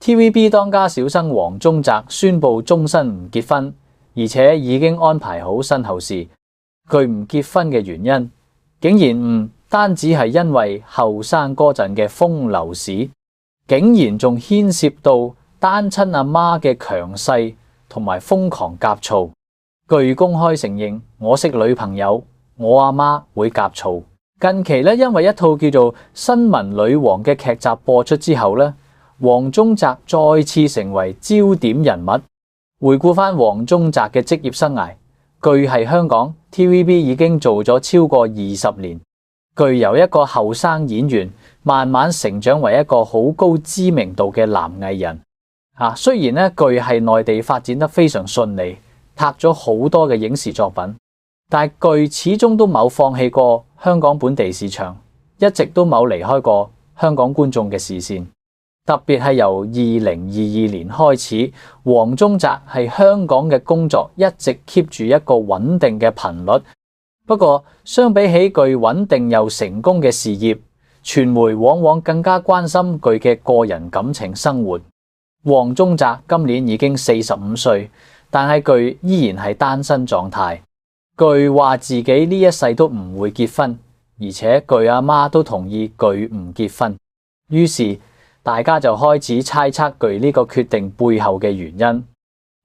TVB 當家小生黃宗澤宣布終身唔結婚，而且已經安排好身後事。佢唔結婚嘅原因，竟然唔單止係因為後生嗰陣嘅風流史，竟然仲牽涉到單親阿媽嘅強勢同埋瘋狂呷醋。據公開承認，我識女朋友，我阿媽會呷醋。近期咧，因為一套叫做《新聞女王》嘅劇集播出之後咧，黃宗澤再次成為焦點人物。回顧翻黃宗澤嘅職業生涯，據係香港 TVB 已經做咗超過20年，據由一個後生演員慢慢成長為一個好高知名度嘅男藝人。雖然咧據係內地發展得非常順利，拍咗好多嘅影視作品，但係據始終都冇放棄過香港本地市場，一直都冇離開過香港觀眾嘅視線。特別係由2022年開始，黃宗澤係香港嘅工作一直 keep 住一個穩定嘅頻率。不過相比起具穩定又成功嘅事業，傳媒往往更加關心佢嘅個人感情生活。黃宗澤今年已經45歲，但係佢依然係單身狀態。佢話自己呢一世都唔會結婚，而且佢阿媽都同意佢唔結婚。於是大家就開始猜測佢呢個決定背後嘅原因。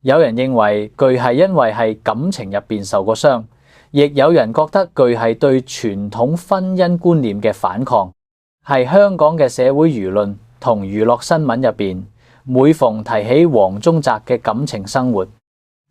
有人認為佢係因為係感情入邊受過傷，亦有人覺得佢係對傳統婚姻觀念嘅反抗。係香港嘅社會輿論同娛樂新聞入邊，每逢提起黃宗澤嘅感情生活，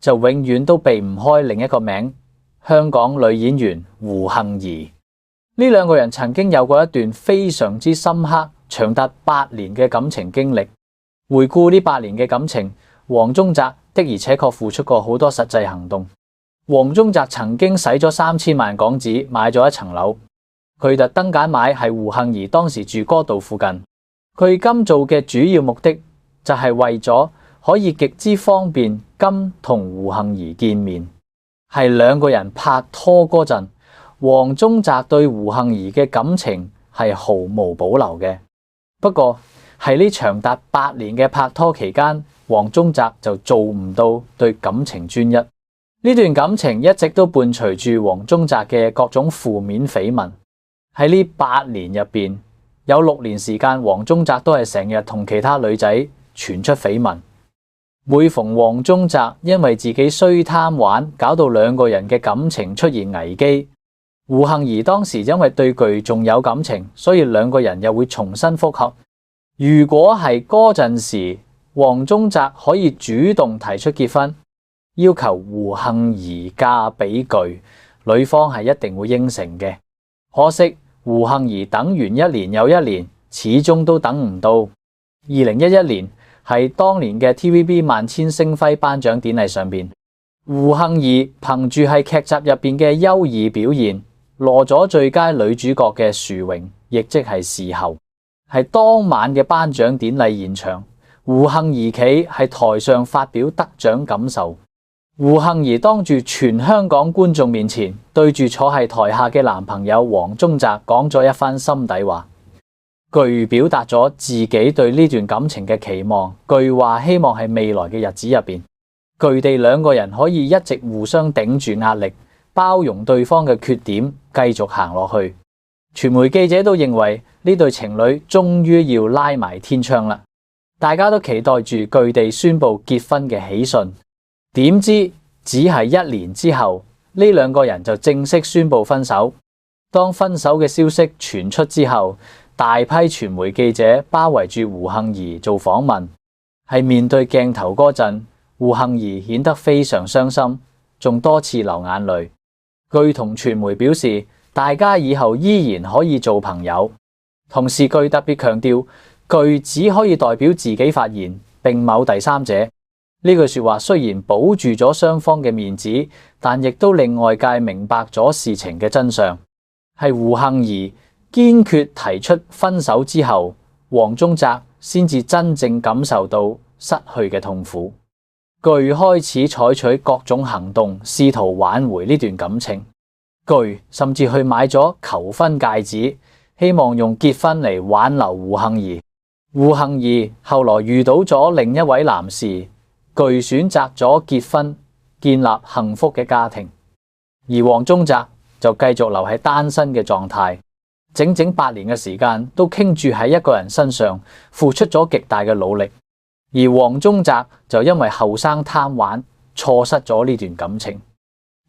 就永遠都避唔開另一個名，香港女演員胡杏兒。呢兩個人曾經有過一段非常之深刻，長達8年嘅感情經歷。回顧呢8年嘅感情，黃宗澤的而且確付出過好多實際行動。黃宗澤曾經使咗3000萬港紙買咗一層樓，佢特登揀買係胡杏兒當時住嗰度附近。佢咁做嘅主要目的就係為咗可以極之方便咁同胡杏兒見面。係兩個人拍拖嗰陣，黃宗澤對胡杏兒嘅感情係毫無保留嘅。不過喺呢長達8年嘅拍拖期間，黃宗澤就做唔到對感情專一。呢段感情一直都伴隨住黃宗澤嘅各種負面緋聞。喺呢8年入邊，有6年時間，黃宗澤都係成日同其他女仔傳出緋聞。每逢黃宗澤因為自己衰貪玩，搞到兩個人嘅感情出現危機，胡杏兒當時因為對佢仲有感情，所以兩個人又會重新復合。如果係嗰陣時，黃宗澤可以主動提出結婚，要求胡杏兒嫁俾佢，女方係一定會應承嘅。可惜胡杏兒等完1年又1年，始終都等唔到。2011年係當年嘅 TVB 萬千星輝頒獎典禮上邊，胡杏兒憑住係劇集入邊嘅優異表現，攞咗最佳女主角嘅殊榮，亦即係視后。係當晚嘅頒獎典禮現場，胡杏兒企喺台上發表得獎感受。胡杏兒當住全香港觀眾面前，對住坐喺台下嘅男朋友黃宗澤講咗一番心底話，具表達咗自己對呢段感情嘅期望。具話希望係未來嘅日子入邊，佢哋兩個人可以一直互相頂住壓力，包容對方嘅缺點，繼續行落去。傳媒記者都認為呢對情侶終於要拉埋天窗啦，大家都期待住佢哋宣布結婚嘅喜訊。點知只係1年之後，呢兩個人就正式宣布分手。當分手嘅消息傳出之後，大批傳媒記者包圍住胡杏兒做訪問。係面對鏡頭嗰陣，胡杏兒顯得非常傷心，仲多次流眼淚。據同傳媒表示，大家以後依然可以做朋友。同時據特別強調，據只可以代表自己發言，並冇第三者。呢句說話雖然保住咗雙方嘅面子，但亦都令外界明白咗事情嘅真相。係胡杏兒堅決提出分手之後，黃宗澤先至真正感受到失去嘅痛苦。據開始採取各種行動，試圖挽回呢段感情。據甚至去買咗求婚戒指，希望用結婚嚟挽留胡杏兒。胡杏兒後來遇到咗另一位男士，具選擇咗結婚，建立幸福嘅家庭，而黃宗澤就繼續留喺單身嘅狀態，整整8年嘅時間都傾住喺一個人身上，付出咗極大嘅努力。而黃宗澤就因為後生貪玩，錯失咗呢段感情。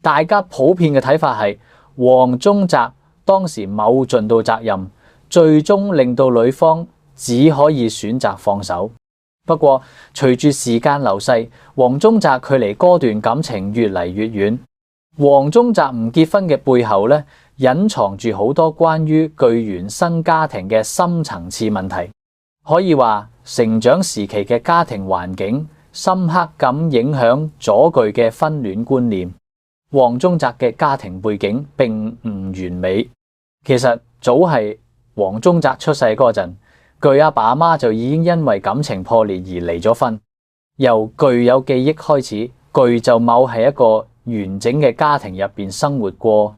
大家普遍嘅睇法係，黃宗澤當時冇盡到責任，最終令到女方只可以選擇放手。不過隨住時間流逝，黃宗澤距離嗰段感情越嚟越遠。黃宗澤唔結婚嘅背後呢，隱藏住好多關於具原生家庭嘅深層次問題。可以話成長時期嘅家庭環境深刻咁影響咗具嘅婚戀觀念。黃宗澤嘅家庭背景並唔完美，其實早係黃宗澤出世嗰陣，具阿爸阿媽就已經因為感情破裂而離咗婚。由具有記憶開始，具就冇喺一個完整嘅家庭入邊生活過。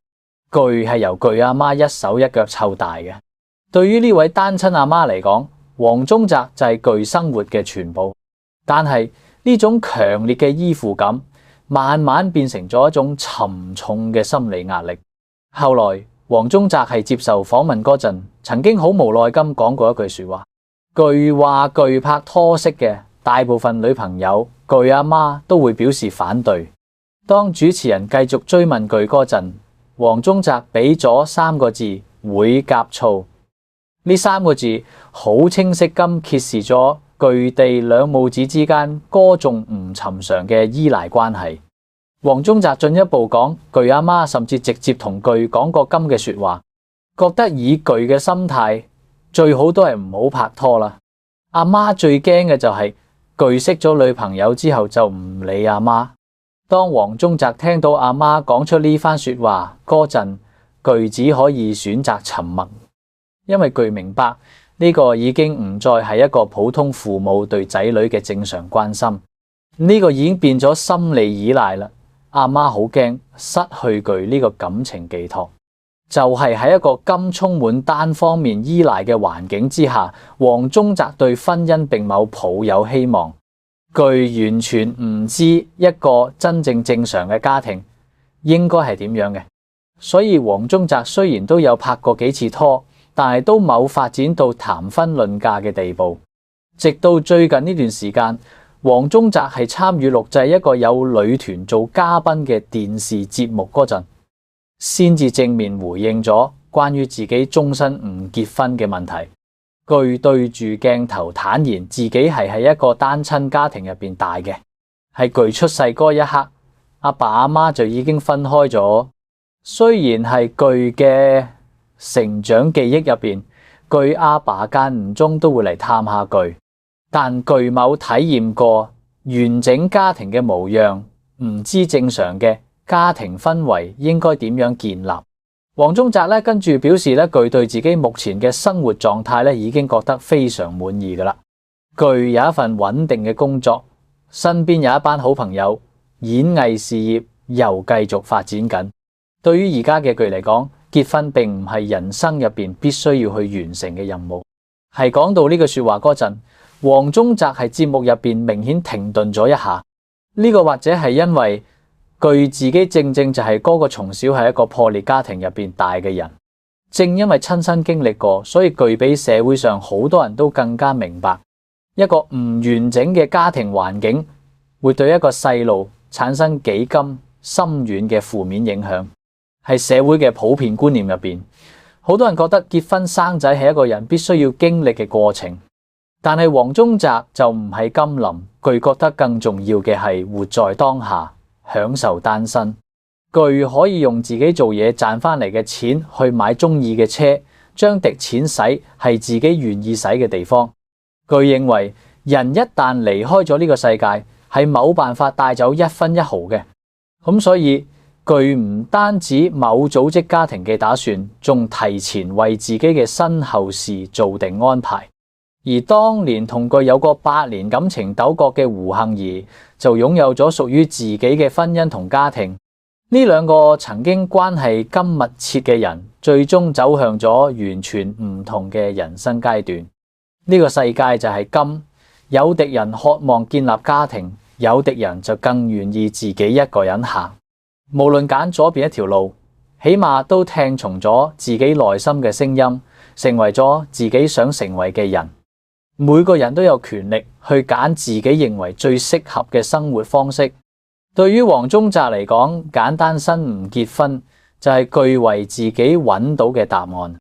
具係由具阿媽一手一腳湊大嘅。對於呢位單親阿媽嚟講，黃宗澤就係具生活嘅全部。但係呢種強烈嘅依附感慢慢變成咗一種沉重嘅心理壓力。後來黃宗澤係接受訪問嗰陣，曾經好無奈咁講過一句說話，具話具拍拖識嘅大部分女朋友，具阿媽都會表示反對。當主持人繼續追問具嗰陣，黃宗澤俾咗3個字，會呷醋。呢3個字好清晰咁揭示咗具地兩母子之間歌頌唔尋常嘅依賴關係。黃宗澤進一步講，具阿媽甚至直接同具講過咁嘅說話，覺得以具嘅心態，最好都係唔好拍拖啦。阿媽最驚嘅就係具識咗女朋友之後就唔理阿媽。當黃宗澤聽到阿媽講出呢番說話嗰陣，具只可以選擇沉默，因為具明白呢個已經唔再係一個普通父母對仔女嘅正常關心，呢個已經變咗心理依賴啦。阿媽好驚失去具呢個感情寄託，就係喺一個咁充滿單方面依賴嘅環境之下，黃宗澤對婚姻並冇抱有希望。具完全唔知一個真正正常嘅家庭應該係點樣嘅，所以黃宗澤雖然都有拍過幾次拖，但係都冇發展到談婚論嫁嘅地步。直到最近呢段時間，黃宗澤係參與錄製一個有女團做嘉賓嘅電視節目嗰陣，先至正面回應咗關於自己終身唔結婚嘅問題。具對住鏡頭坦言自己係喺一個單親家庭入邊大嘅，係具出世嗰一刻，阿爸阿媽就已經分開咗。雖然係具嘅成長記憶入邊，具阿爸間唔中都會嚟探下具，但具冇體驗過完整家庭嘅模樣，唔知正常嘅家庭氛圍應該點樣建立。黃宗澤咧跟住表示咧，具對自己目前嘅生活狀態咧已經覺得非常滿意噶啦。具有一份穩定嘅工作，身邊有一班好朋友，演藝事業又繼續發展緊。對於而家嘅具嚟講，結婚並唔係人生入邊必須要去完成嘅任務。係講到呢句說話嗰陣，黃宗澤喺節目入邊明顯停頓咗一下。呢個或者係因為具自己正正就係嗰個從小係一個破裂家庭入邊大嘅人，正因為親身經歷過，所以具比社會上好多人都更加明白，一個唔完整嘅家庭環境會對一個細路產生幾咁深遠嘅負面影響。係社會嘅普遍觀念入邊，好多人覺得結婚生仔係一個人必須要經歷嘅過程，但係黃宗澤就唔係甘霖。具覺得更重要嘅係活在當下，享受單身。具可以用自己做嘢賺翻嚟嘅錢去買中意嘅車，將滴錢使係自己願意使嘅地方。具認為人一旦離開咗呢個世界，係冇辦法帶走一分一毫嘅。咁所以具唔單止冇組織家庭嘅打算，仲提前為自己嘅身後事做定安排。而當年同具有過8年感情糾葛嘅胡杏兒，就擁有咗屬於自己嘅婚姻同家庭。呢兩個曾經關係咁密切嘅人，最終走向咗完全唔同嘅人生階段。呢個世界就係金，有的人渴望建立家庭，有的人就更願意自己一個人行。無論揀左邊一條路，起碼都聽從咗自己內心嘅聲音，成為咗自己想成為嘅人。每個人都有權力去揀自己認為最適合嘅生活方式。對於黃宗澤嚟講，揀單身唔結婚就係佢為自己揾到嘅答案。